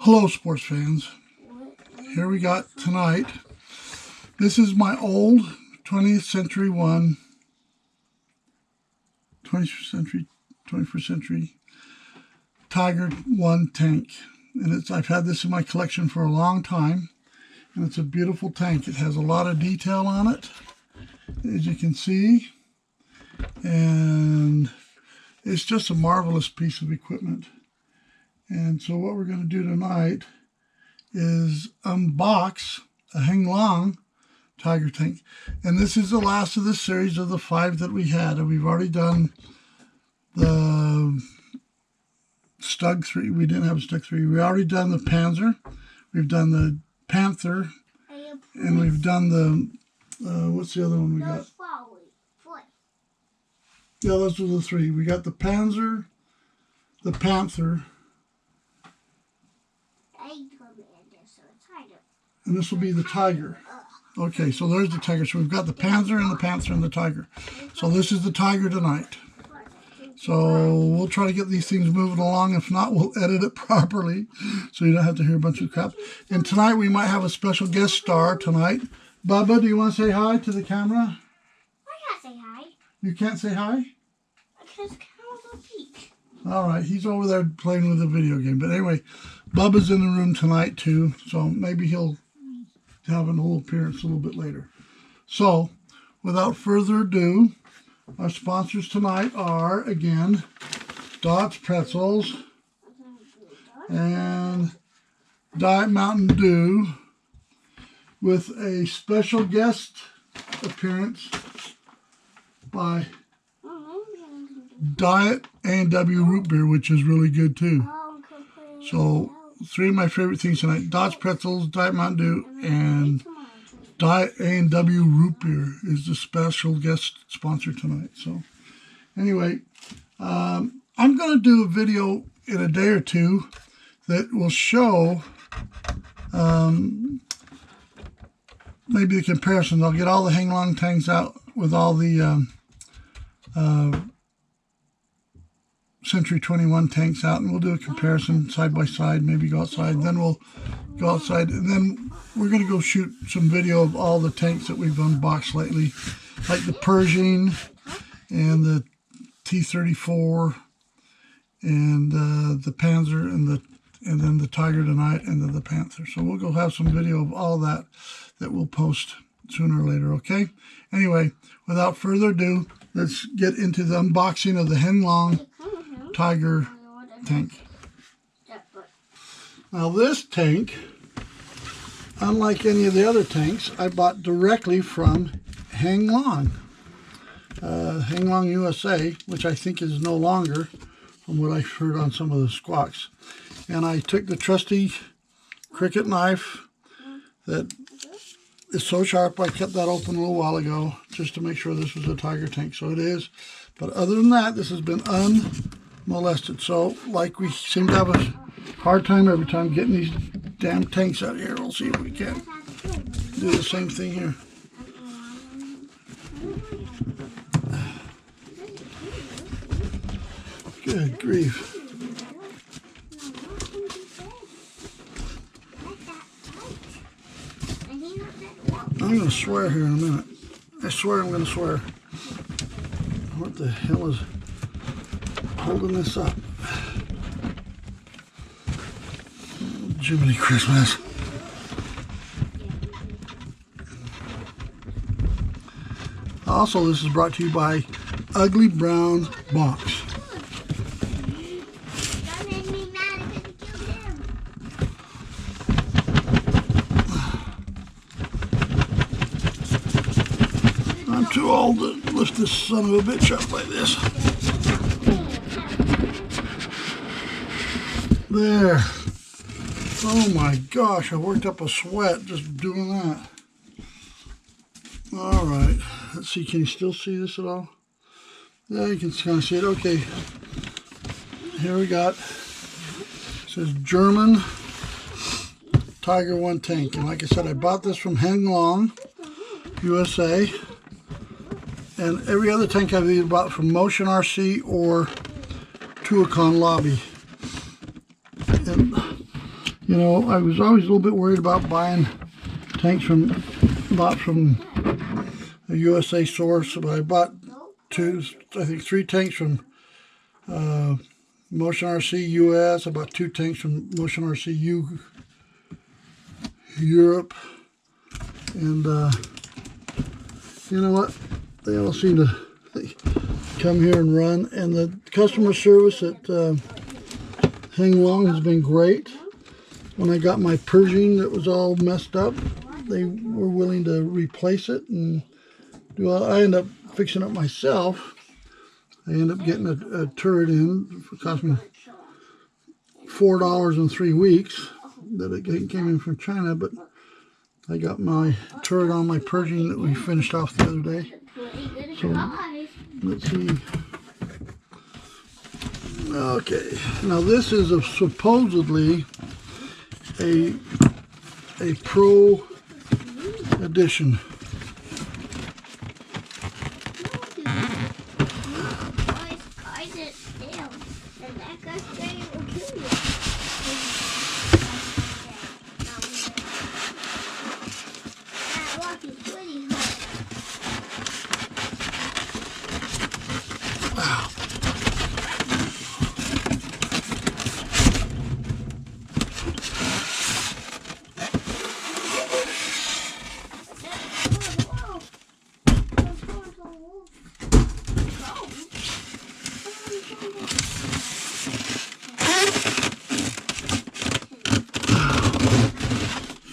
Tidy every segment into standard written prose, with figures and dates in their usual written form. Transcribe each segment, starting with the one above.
Hello, sports fans. Here we got tonight. This is my old 20th century 21st century Tiger 1 tank. And I've had this in my collection for a long time. And it's a beautiful tank. It has a lot of detail on it, as you can see. And it's just a marvelous piece of equipment. And so what we're going to do tonight is unbox a Henglong Tiger tank. And this is the last of this series of the 5 that we had. And we've already done the Stug 3. We didn't have a Stug 3. We already done the Panzer. We've done the Panther. And we've done the, what's the other one we got? Yeah, those are the 3. We got the Panzer, the Panther, and this will be the Tiger. Okay, so there's the Tiger. So we've got the Panzer and the Panther and the Tiger. So this is the Tiger tonight. So we'll try to get these things moving along. If not, we'll edit it properly so you don't have to hear a bunch of crap. And tonight we might have a special guest star tonight. Bubba, do you want to say hi to the camera? I can't say hi. You can't say hi? Because Carol's a peek. All right, he's over there playing with a video game. But anyway, Bubba's in the room tonight too, so maybe he'll have a little appearance a little bit later. So, without further ado, our sponsors tonight are, again, Dots Pretzels and Diet Mountain Dew, with a special guest appearance by Diet A&W Root Beer, which is really good too. So 3 of my favorite things tonight: Dots Pretzels, Diet Mountain Dew, and Diet A&W Root Beer is the special guest sponsor tonight. So anyway, I'm going to do a video in a day or two that will show maybe the comparison. I'll get all the Henglong tanks out with all the Century 21 tanks out, and we'll do a comparison side by side, maybe go outside, and then we'll go outside, and then we're going to go shoot some video of all the tanks that we've unboxed lately, like the Pershing and the T-34 and the Panzer and then the Tiger tonight, and then the Panther. So we'll go have some video of all that we'll post sooner or later, okay? Anyway, without further ado, let's get into the unboxing of the Henglong Tiger tank. Now this tank, unlike any of the other tanks, I bought directly from Henglong. Henglong USA, which I think is no longer, from what I've heard on some of the squawks. And I took the trusty Cricut knife that is so sharp. I kept that open a little while ago just to make sure this was a Tiger tank. So it is. But other than that, this has been unmolested. So, like, we seem to have a hard time every time getting these damn tanks out of here. We'll see if we can do the same thing here. Good grief. I'm going to swear here in a minute. I swear I'm going to swear. What the hell is holding this up? Jiminy Christmas. Also, this is brought to you by Ugly Brown Box. I'm too old to lift this son of a bitch up like this. There. Oh my gosh, I worked up a sweat just doing that. Alright, let's see, can you still see this at all? Yeah, you can kind of see it. Okay, here we got, it says German Tiger 1 tank. And like I said, I bought this from Henglong USA. And every other tank I've either bought from Motion RC or Tuacahn Lobby. And You know, I was always a little bit worried about buying tanks bought from a USA source, but I bought three tanks from Motion RC US. I bought 2 tanks from Motion RC Europe, and you know what? They all seem to come here and run, and the customer service at Henglong has been great. When I got my Pershing that was all messed up, they were willing to replace it, and well, I ended up fixing it myself. I ended up getting a turret in. It cost me $4 in 3 weeks that it came in from China, but I got my turret on my Pershing that we finished off the other day. So let's see. Okay, now this is supposedly a pro edition.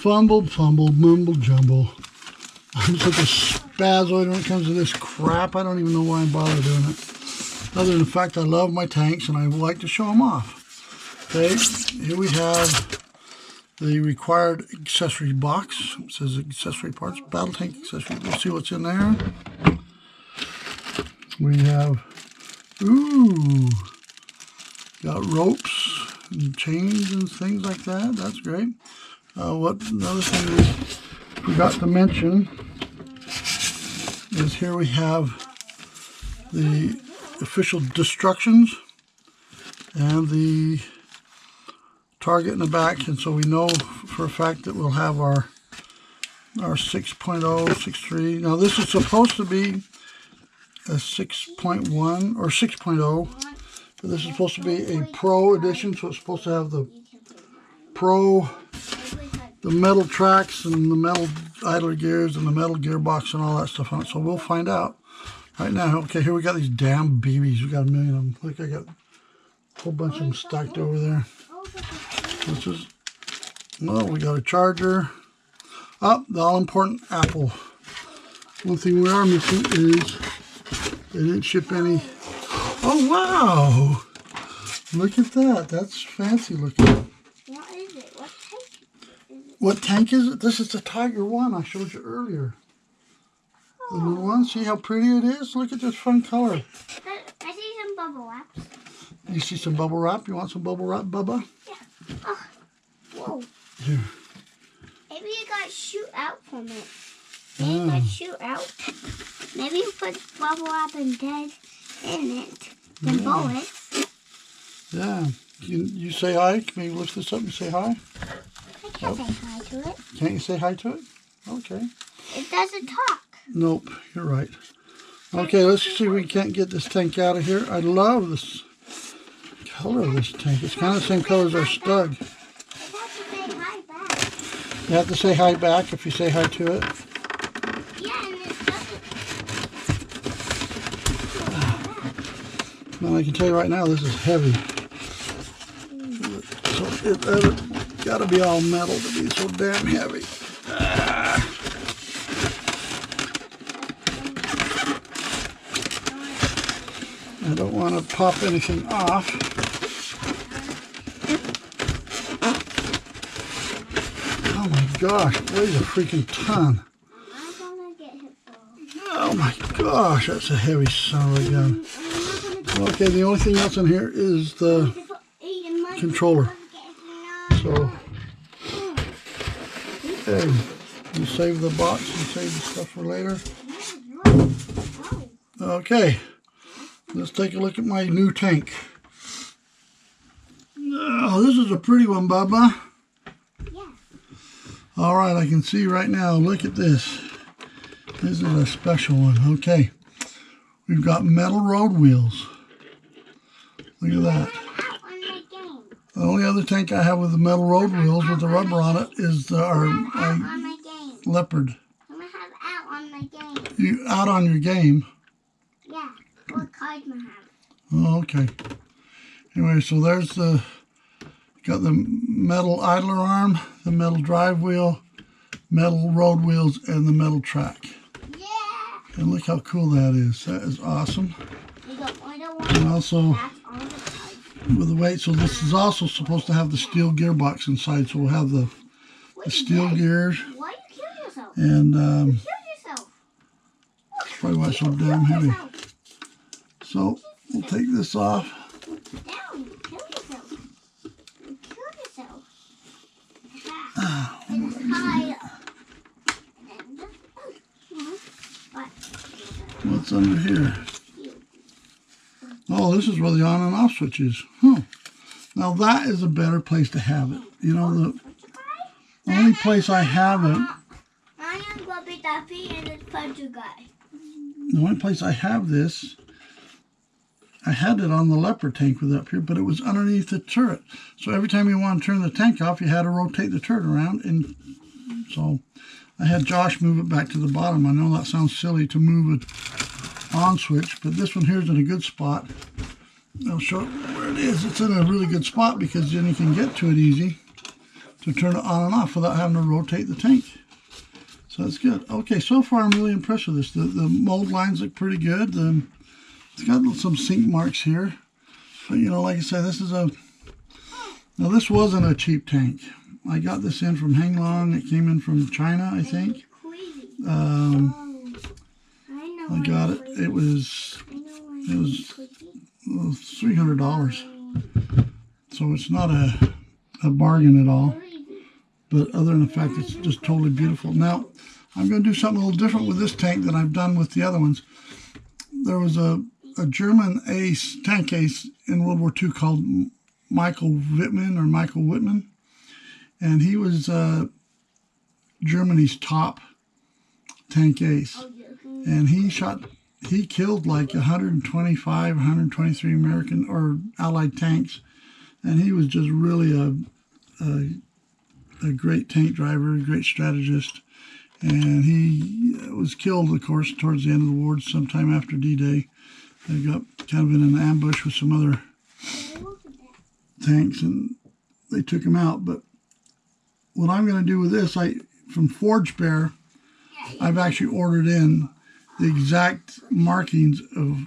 Fumble, mumble, jumble. I'm such a spazoid when it comes to this crap. I don't even know why I bother doing it. Other than the fact I love my tanks and I like to show them off. Okay, here we have the required accessory box. It says accessory parts, battle tank accessory. Let's see what's in there. We have, got ropes and chains and things like that. That's great. Another thing we forgot to mention is here we have the official destructions and the target in the back, and so we know for a fact that we'll have our 6.0, 6.3. Now this is supposed to be a 6.1 or 6.0, but this is supposed to be a pro edition, so it's supposed to have the pro, the metal tracks and the metal idler gears and the metal gearbox and all that stuff on it. So we'll find out right now. Okay, here we got these damn BBs. We got a million of them. Look, I got a whole bunch of them stacked over there. This is, well, we got a charger. Oh, the all-important Apple. One thing we are missing is they didn't ship any. Oh, wow. Look at that. That's fancy looking. What is it? What tank is it? What tank is it? This is the Tiger One I showed you earlier. The little one. See how pretty it is? Look at this fun color. I see some bubble wraps. You see some bubble wrap? You want some bubble wrap, Bubba? Yeah. Oh. Whoa. Here. Maybe you got shoot out from it. Maybe you got shoot out. Maybe you put bubble wrap and dead in it. Then bullets. Yeah. You say hi? Can you lift this up and say hi? I can't say hi to it. Can't you say hi to it? Okay. It doesn't talk. Nope, you're right. Okay, let's see if we can't get this tank out of here. I love this color of this tank. It's kind of the same color as our Stug. I have to say hi back. You have to say hi back if you say hi to it. Yeah, and it doesn't. Well, I can tell you right now, this is heavy. So it got to be all metal to be so damn heavy. I don't want to pop anything off. Oh my gosh, weighs a freaking ton. I'm gonna get hit for. Oh my gosh, that's a heavy son of a gun. Okay, the only thing else in here is the controller. So, hey, you save the box and save the stuff for later. Okay, let's take a look at my new tank. Oh, this is a pretty one, Bubba. All right, I can see right now. Look at this. This is a special one. Okay. We've got metal road wheels. Look at that. Out on my game. The only other tank I have with the metal road wheels with the rubber on it is our Out on my game. Leopard. I'm gonna have out on my game. You out on your game? Yeah. What card am I have? Oh, okay. Anyway, so there's got the metal idler arm, the metal drive wheel, metal road wheels, and the metal track. Yeah. And look how cool that is. That is awesome. We got one. And also That's all the cards. with the weight, so this is also supposed to have the steel gearbox inside. So we'll have the steel gears, Why you kill yourself? and Kill yourself. probably why it's so damn heavy. So we'll take this off. Down. Kill yourself. You kill yourself. Ah, And high up. And then what? what's under here? Oh, this is where the on and off switch is. Huh. Now that is a better place to have it. You know, the only place I have it, I am Bubby Duffy and it's Puzzle Guy. the only place I have this, I had it on the Leopard tank with up here, but it was underneath the turret. So every time you want to turn the tank off, you had to rotate the turret around. And so I had Josh move it back to the bottom. I know that sounds silly to move it on switch, but this one here is in a good spot. I'll show it where it is. It's in a really good spot because then you can get to it easy to turn it on and off without having to rotate the tank. So that's good. Okay, so far I'm really impressed with this. The mold lines look pretty good. It's got some sink marks here. But you know, like I said, this is now this wasn't a cheap tank. I got this in from Henglong. It came in from China, I think. I got it. It was $300. So it's not a bargain at all. But other than the fact it's just totally beautiful. Now, I'm going to do something a little different with this tank than I've done with the other ones. There was a German ace, tank ace in World War II called Michael Wittmann. And he was Germany's top tank ace. And he killed like 125, 123 American or Allied tanks. And he was just really a great tank driver, a great strategist. And he was killed, of course, towards the end of the war, sometime after D-Day. They got kind of in an ambush with some other tanks, and they took him out. But what I'm going to do with this, from Forge Bear, I've actually ordered in the exact markings of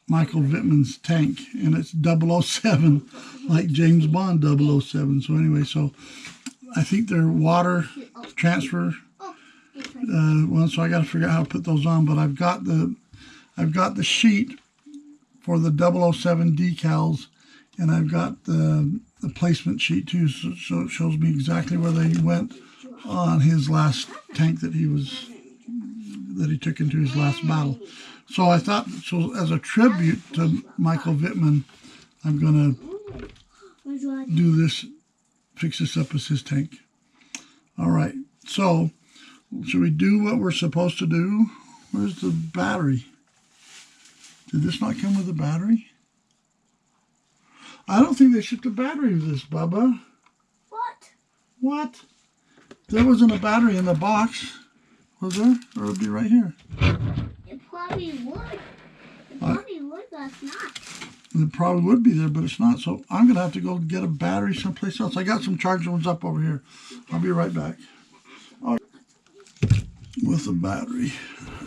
Michael Wittmann's tank, and it's 007, like James Bond 007. So anyway, so I think they're water transfer. So I got to figure out how to put those on. But I've got the sheet for the 007 decals, and I've got the placement sheet too. So it shows me exactly where they went on his last tank that he took into his last battle. So I thought, so as a tribute to Michael Wittmann, I'm going to do this, fix this up as his tank. All right, so should we do what we're supposed to do? Where's the battery? Did this not come with a battery? I don't think they shipped a battery with this, Bubba. What? What? There wasn't a battery in the box, was there? Or it'd be right here. It probably would. It probably would, but it's not. It probably would be there, but it's not. So I'm going to have to go get a battery someplace else. I got some charged ones up over here. I'll be right back. All right. With the battery.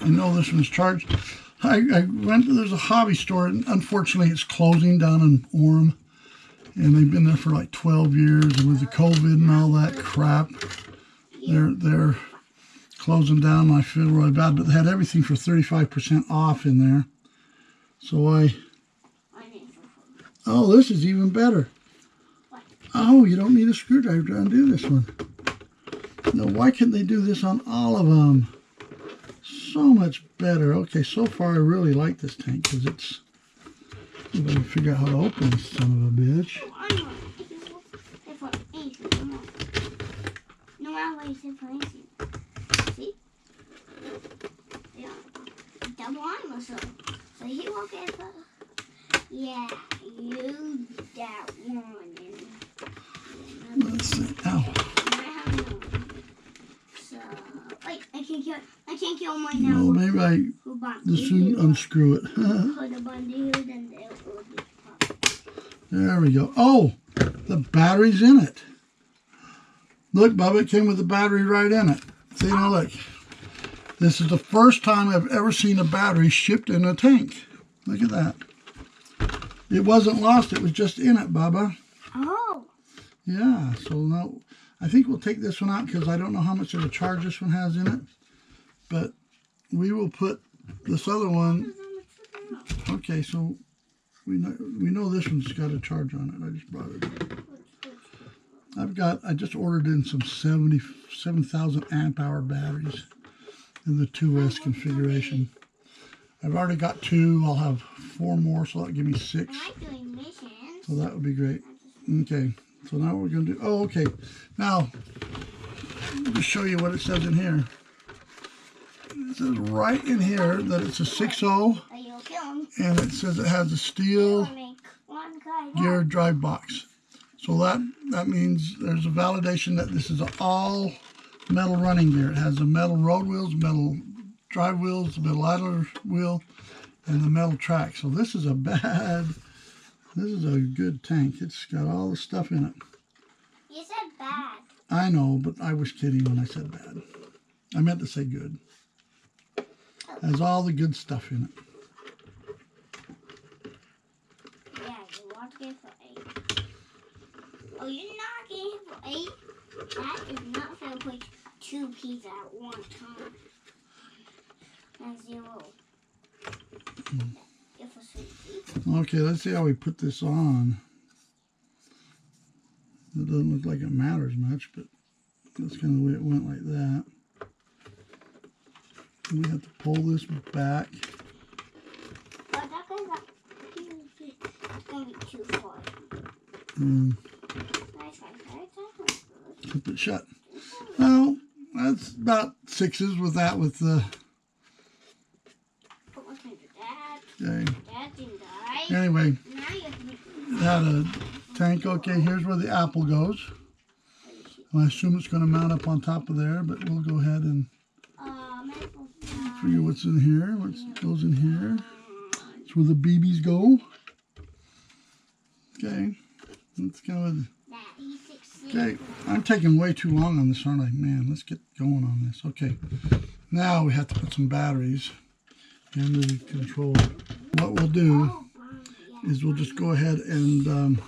I know this one's charged. I went to, there's a hobby store, and unfortunately it's closing down in Orem. And they've been there for like 12 years, and with the COVID and all that crap, they're closing down, and I feel really bad. But they had everything for 35% off in there. So oh, this is even better. Oh, you don't need a screwdriver to undo this one. Now, why can't they do this on all of them? So much better. Okay, so far I really like this tank because it's... I'm going to figure out how to open this son of a bitch. No, around where you said placing. See? Yeah. Double arm or so. So he won't get the... Yeah, you that one. Let's see. Ow. So, wait, I can't kill mine now. Well, maybe I just shouldn't unscrew it. There we go. Oh, the battery's in it. Look, Bubba, it came with the battery right in it. See, now look. This is the first time I've ever seen a battery shipped in a tank. Look at that. It wasn't lost. It was just in it, Bubba. Oh. Yeah, so now I think we'll take this one out because I don't know how much of a charge this one has in it. But we will put this other one. Okay, so we know this one's got a charge on it. I just brought it. I just ordered in some 77,000 amp hour batteries in the 2S configuration. I've already got 2. I'll have 4 more, so that'll give me 6. So that would be great. Okay, so now what we're going to do... Oh, okay. Now, let me show you what it says in here. It says right in here that it's a 6.0, and it says it has a steel gear drive box. So that means there's a validation that this is an all metal running gear. It has the metal road wheels, metal drive wheels, the metal idler wheel, and the metal track. So this is a good tank. It's got all the stuff in it. You said bad. I know, but I was kidding when I said bad. I meant to say good. It has all the good stuff in it. Yeah, you want to get for 8. Oh, you're not getting for 8? That is not fair to put 2 keys at one time. That's 0. If a sweet key. Okay, let's see how we put this on. It doesn't look like it matters much, but that's kind of the way it went, like that. We have to pull this back. But that guy's going to be too far. Keep it shut. Well, that's about 6s with that, with the... Okay. Anyway, had a tank. Okay, here's where the apple goes. I assume it's going to mount up on top of there, but we'll go ahead and figure what's in here. What goes in here. That's where the BBs go. Okay, that's kind of... Okay, I'm taking way too long on this, aren't I? Man, let's get going on this. Okay, now we have to put some batteries into the controller. What we'll do is we'll just go ahead and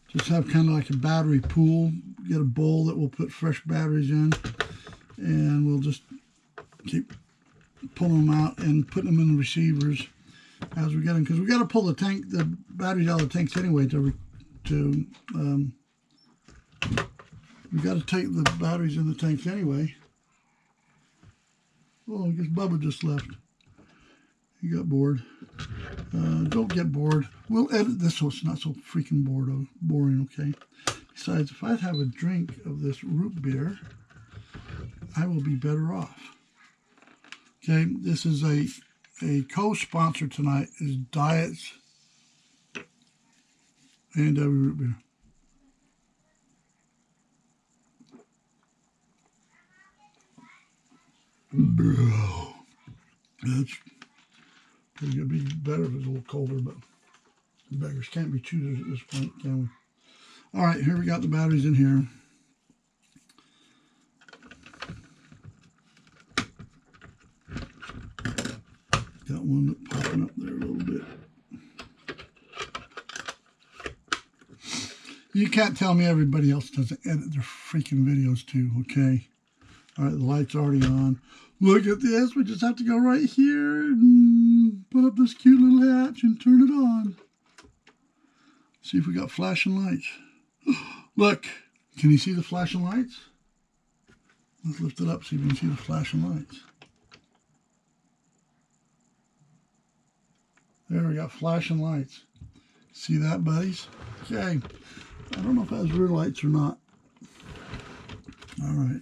just have kind of like a battery pool. Get a bowl that we'll put fresh batteries in, and we'll just keep pulling them out and putting them in the receivers as we get them, because we got to pull the batteries out of the tanks anyway we got to take the batteries in the tanks anyway. Oh, I guess Bubba just left. He got bored. Don't get bored. We'll edit this so it's not so freaking boring, okay? Besides, if I have a drink of this root beer, I will be better off. Okay, this is a co-sponsor tonight is Diets A&W root beer. Bro, that's pretty good. It'd be better if it was a little colder, but beggars can't be choosers at this point, can we? All right, here we got the batteries in here. Got one popping up there a little bit. You can't tell me everybody else doesn't edit their freaking videos too, okay? All right, the light's already on. Look at this. We just have to go right here and put up this cute little hatch and turn it on. See if we got flashing lights. Look, can you see the flashing lights? Let's lift it up so you can see the flashing lights. There, we got flashing lights. See that, buddies? Okay. I don't know if it has rear lights or not. All right.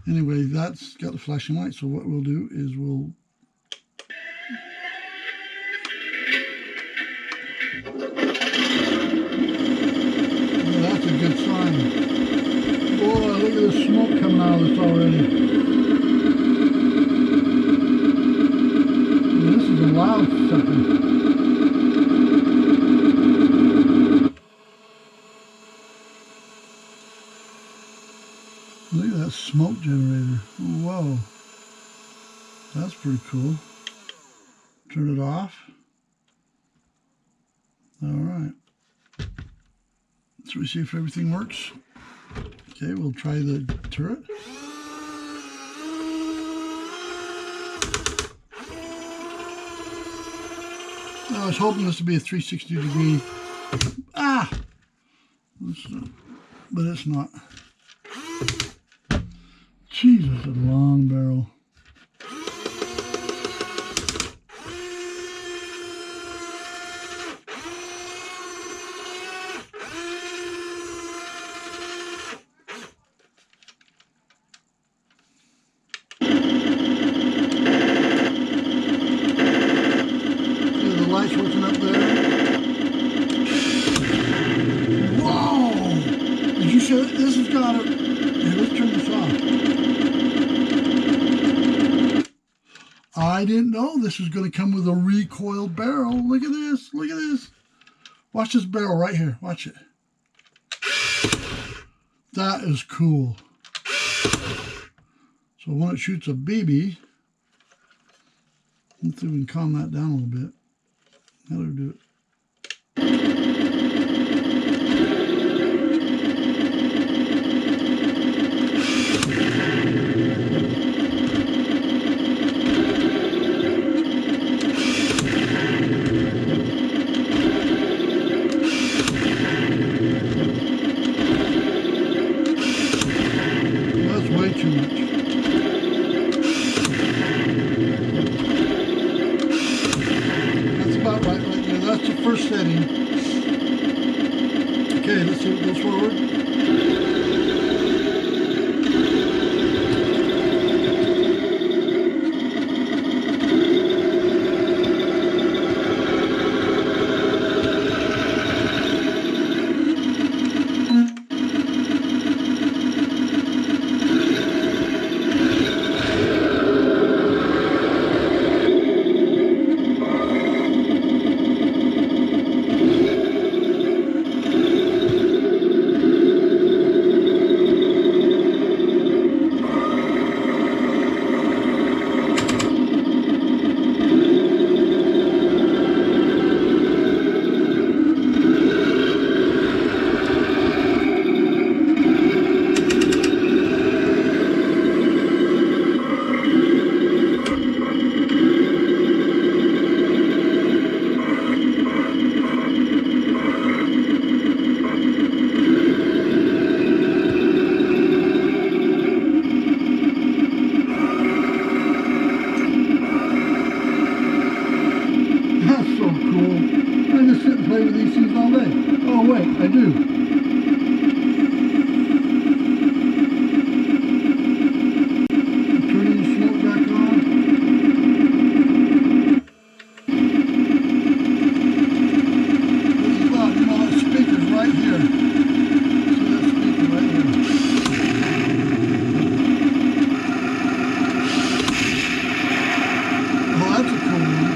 Anyway, that's got the flashing light. So what we'll do is we'll... Oh, that's a good sign. Boy, look at the smoke coming out of this already. This is a loud sucker. Look at that smoke generator. Whoa. That's pretty cool. Turn it off. All right. So we see if everything works. Okay, we'll try the turret. I was hoping this would be a 360 degree. Ah! But it's not. Jesus, a long barrel. The lights working up there. Whoa! Did you see it? This has got it. Here, let's turn this off. I didn't know this was going to come with a recoiled barrel. Look at this. Look at this. Watch this barrel right here. Watch it. That is cool. So when it shoots a BB, let's see if we can calm that down a little bit. How do we do it? That's way too much. That's about right there. That's the first setting. Okay, let's see what goes forward. That's so cool. I just sit and play with these things all day. Oh wait, I do. Turning the smoke back on. This is loud. You know, that speaker's right here. See that speaker right here. Oh, that's a cool one.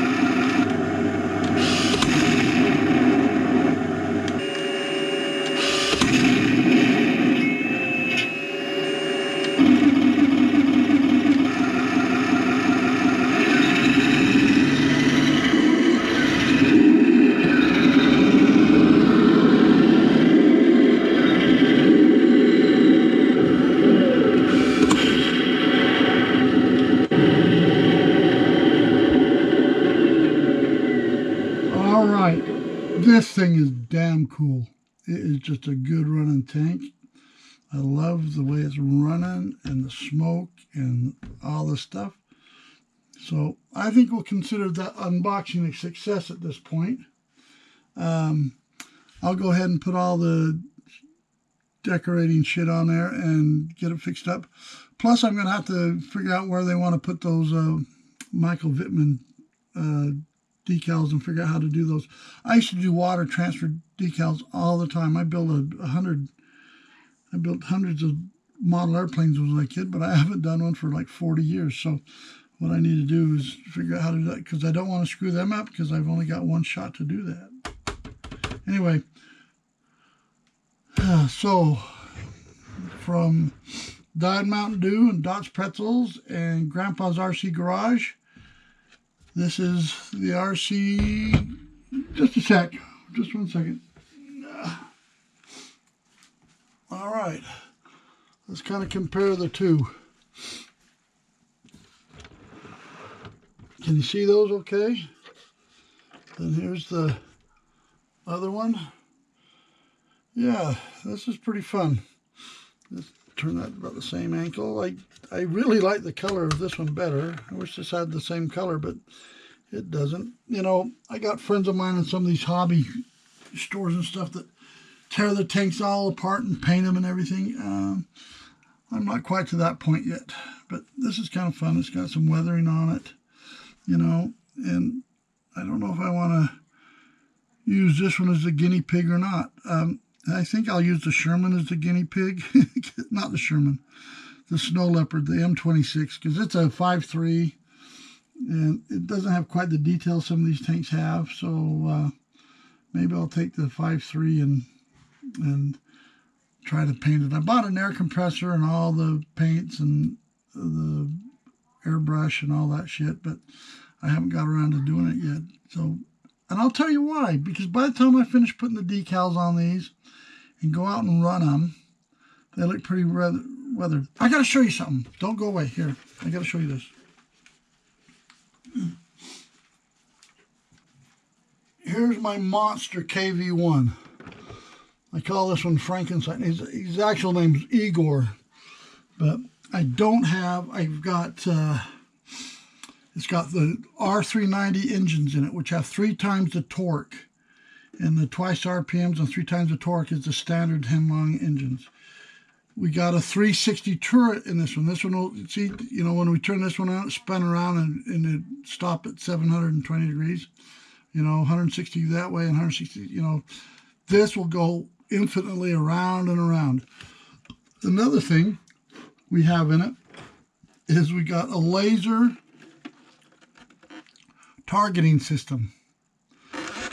All right, this thing is damn cool. It is just a good running tank. I love the way it's running and the smoke and all this stuff. So I think we'll consider that unboxing a success at this point. I'll go ahead and put all the decorating shit on there and get it fixed up. Plus, I'm going to have to figure out where they want to put those Michael Vittman decals and figure out how to do those. I used to do water transfer decals all the time. I built hundreds of model airplanes when I was a kid, but I haven't done one for like 40 years. So what I need to do is figure out how to do that, because I don't want to screw them up, because I've only got one shot to do that. Anyway, so from Diet Mountain Dew and Dot's Pretzels and Grandpa's RC Garage, this is the RC. Just a sec. Just 1 second. All right. Let's kind of compare the two. Can you see those okay? Then here's the other one. Yeah, this is pretty fun. Let's turn that about the same ankle. I really like the color of this one better. I wish this had the same color, but it doesn't. You know, I got friends of mine in some of these hobby stores and stuff that tear the tanks all apart and paint them and everything. I'm not quite to that point yet, but this is kind of fun. It's got some weathering on it, you know, and I don't know if I want to use this one as the guinea pig or not. I think I'll use the Sherman as the guinea pig. Not the Sherman, the Snow Leopard, the M26, because it's a 5.3, and it doesn't have quite the details some of these tanks have. So maybe I'll take the 5.3 and try to paint it. I bought an air compressor and all the paints and the airbrush and all that shit, but I haven't got around to doing it yet. So, and I'll tell you why, because by the time I finish putting the decals on these and go out and run them, they look pretty weathered. I got to show you something. Don't go away. Here, I got to show you this. Here's my monster KV1. I call this one Frankenstein. His actual name's Igor, but I don't have. I've got. It's got the R390 engines in it, which have 3 times the torque, and the twice RPMs and 3 times the torque is the standard Hemlong engines. We got a 360 turret in this one. This one will, see, you know, when we turn this one out, spin around and it stop at 720 degrees, you know, 160 that way and 160, you know, this will go infinitely around and around. Another thing we have in it is we got a laser targeting system.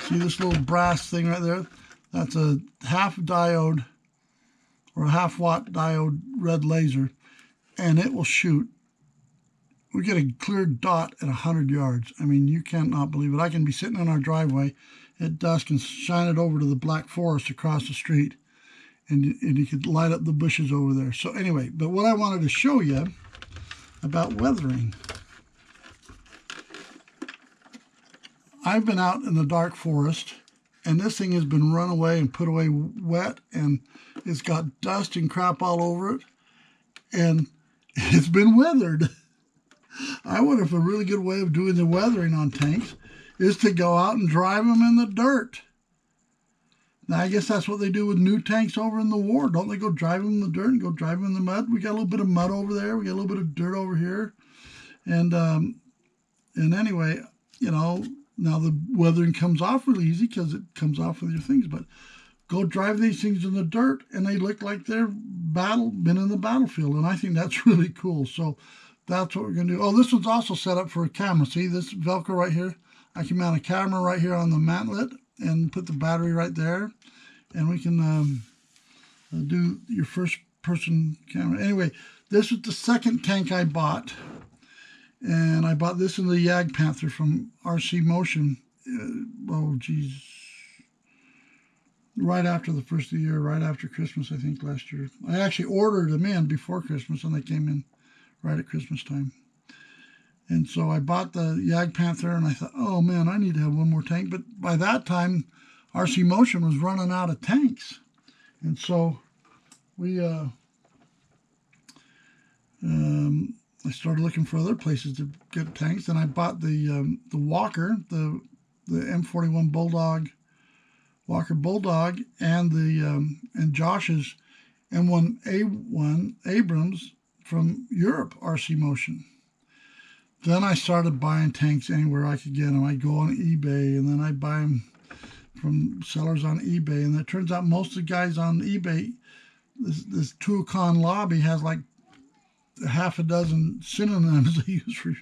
See this little brass thing right there? That's a half diode or a half watt diode red laser, and it will shoot. We get a clear dot at 100 yards. I mean, you cannot believe it. I can be sitting in our driveway at dusk and shine it over to the Black Forest across the street, and you could light up the bushes over there. So anyway, but what I wanted to show you about weathering, I've been out in the dark forest, and this thing has been run away and put away wet, and it's got dust and crap all over it, and it's been weathered. I wonder if a really good way of doing the weathering on tanks is to go out and drive them in the dirt. Now, I guess that's what they do with new tanks over in the war. Don't they go drive them in the dirt and go drive them in the mud? We got a little bit of mud over there. We got a little bit of dirt over here. And anyway, you know, now the weathering comes off really easy because it comes off with your things. But go drive these things in the dirt, and they look like they're been in the battlefield. And I think that's really cool. So that's what we're going to do. Oh, this one's also set up for a camera. See this Velcro right here? I can mount a camera right here on the mantlet and put the battery right there. And we can do your first person camera. Anyway, this is the second tank I bought. And I bought this in the Jagdpanther from RC Motion. Oh, geez. Right after the first of the year, right after Christmas, I think, last year. I actually ordered them in before Christmas, and they came in right at Christmas time. And so I bought the Jagdpanther, and I thought, oh, man, I need to have one more tank. But by that time, RC Motion was running out of tanks. And so we... I started looking for other places to get tanks, and I bought the Walker, the M41 Bulldog, Walker Bulldog, and the and Josh's M1A1 Abrams from Europe, RC Motion. Then I started buying tanks anywhere I could get them. I'd go on eBay, and then I'd buy them from sellers on eBay. And it turns out most of the guys on eBay, this Tuacahn lobby has like half a dozen synonyms they use for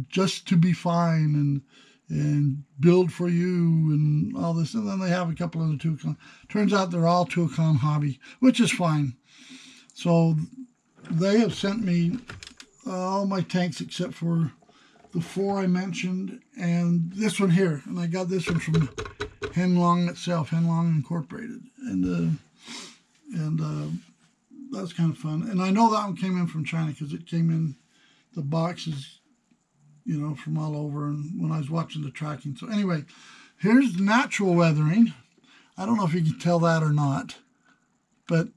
just to be fine and build for you and all this. And then they have a couple of the Tuacahn. Turns out they're all Tuacahn hobby, which is fine. So they have sent me all my tanks except for the 4 I mentioned and this one here. And I got this one from Henglong itself, Henglong Incorporated. And that's kind of fun. And I know that one came in from China because it came in the boxes, you know, from all over and when I was watching the tracking. So anyway, here's natural weathering. I don't know if you can tell that or not, but,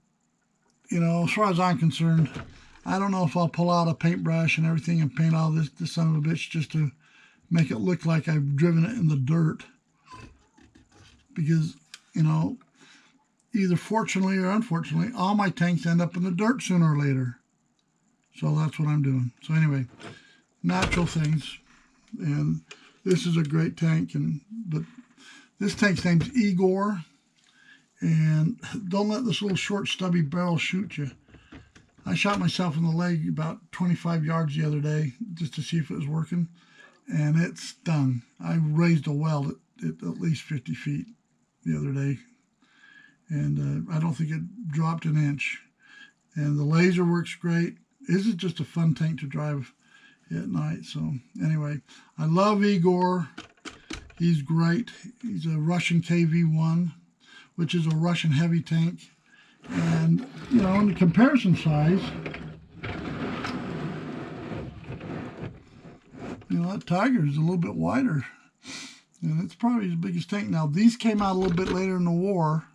you know, as far as I'm concerned, I don't know if I'll pull out a paintbrush and everything and paint all this son of a bitch just to make it look like I've driven it in the dirt. Because, you know, either fortunately or unfortunately, all my tanks end up in the dirt sooner or later. So that's what I'm doing. So anyway, natural things. And this is a great tank. But this tank's name's Igor. And don't let this little short stubby barrel shoot you. I shot myself in the leg about 25 yards the other day just to see if it was working, and it stung. I raised a weld at least 50 feet the other day, and I don't think it dropped an inch. And the laser works great. This is just a fun tank to drive at night. So anyway, I love Igor. He's great. He's a Russian KV-1, which is a Russian heavy tank. And, you know, in the comparison size, you know, that Tiger is a little bit wider. And it's probably his biggest tank. Now, these came out a little bit later in the war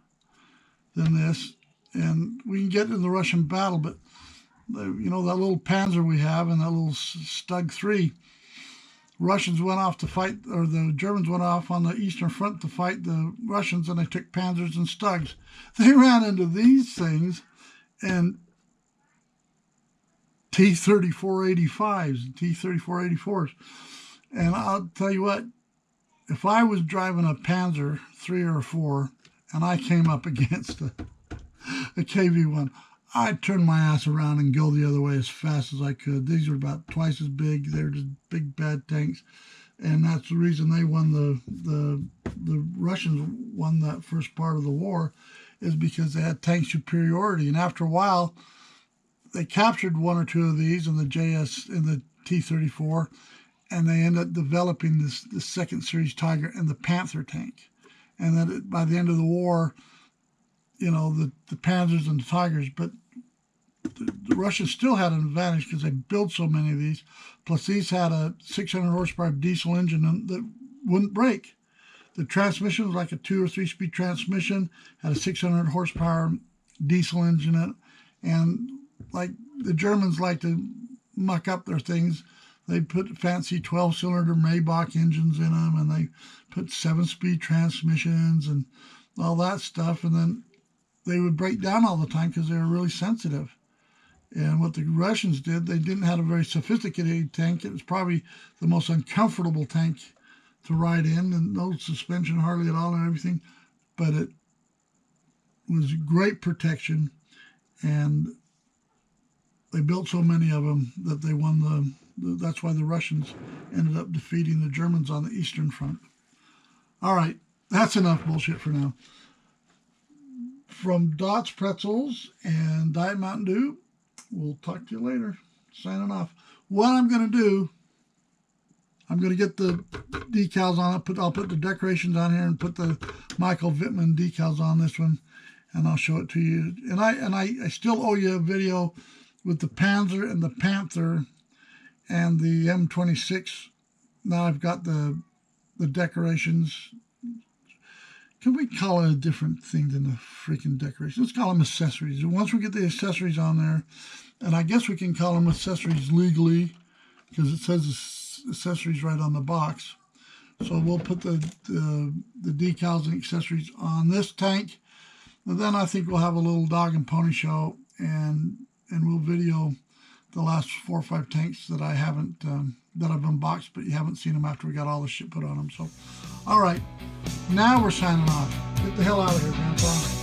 than this. And we can get into the Russian battle, but, you know, that little Panzer we have and that little Stug 3, Russians went off to fight, or the Germans went off on the Eastern Front to fight the Russians, and they took Panzers and Stugs. They ran into these things and T-3485s and T-3484s. And I'll tell you what, if I was driving a Panzer 3 or 4 and I came up against a KV-1, I'd turn my ass around and go the other way as fast as I could. These are about twice as big. They're just big, bad tanks. And that's the reason they won the Russians won that first part of the war, is because they had tank superiority. And after a while, they captured 1 or 2 of these in the JS, in the T-34, and they ended up developing this second series Tiger and the Panther tank. And then by the end of the war, you know, the Panzers and the Tigers, but the Russians still had an advantage because they built so many of these. Plus, these had a 600 horsepower diesel engine that wouldn't break. The transmission was like a 2 or 3 speed transmission, had a 600 horsepower diesel engine in it. And like the Germans like to muck up their things, they put fancy 12-cylinder Maybach engines in them, and they put 7-speed transmissions and all that stuff. And then they would break down all the time because they were really sensitive. And what the Russians did, they didn't have a very sophisticated tank. It was probably the most uncomfortable tank to ride in, and no suspension hardly at all and everything. But it was great protection, and they built so many of them that they won that's why the Russians ended up defeating the Germans on the Eastern Front. All right, that's enough bullshit for now. From Dots Pretzels and Diet Mountain Dew, we'll talk to you later. Signing off. What I'm going to do, I'm going to get the decals on it. I'll put the decorations on here and put the Michael Vittman decals on this one, and I'll show it to you. And I still owe you a video with the Panzer and the Panther and the M26. Now I've got the decorations. Can we call it a different thing than the freaking decorations? Let's call them accessories. And once we get the accessories on there, and I guess we can call them accessories legally because it says accessories right on the box. So we'll put the decals and accessories on this tank. And then I think we'll have a little dog and pony show, and we'll video the last 4 or 5 tanks that I haven't that I've unboxed, but you haven't seen them after we got all the shit put on them. So, all right, now we're signing off. Get the hell out of here, Grandpa.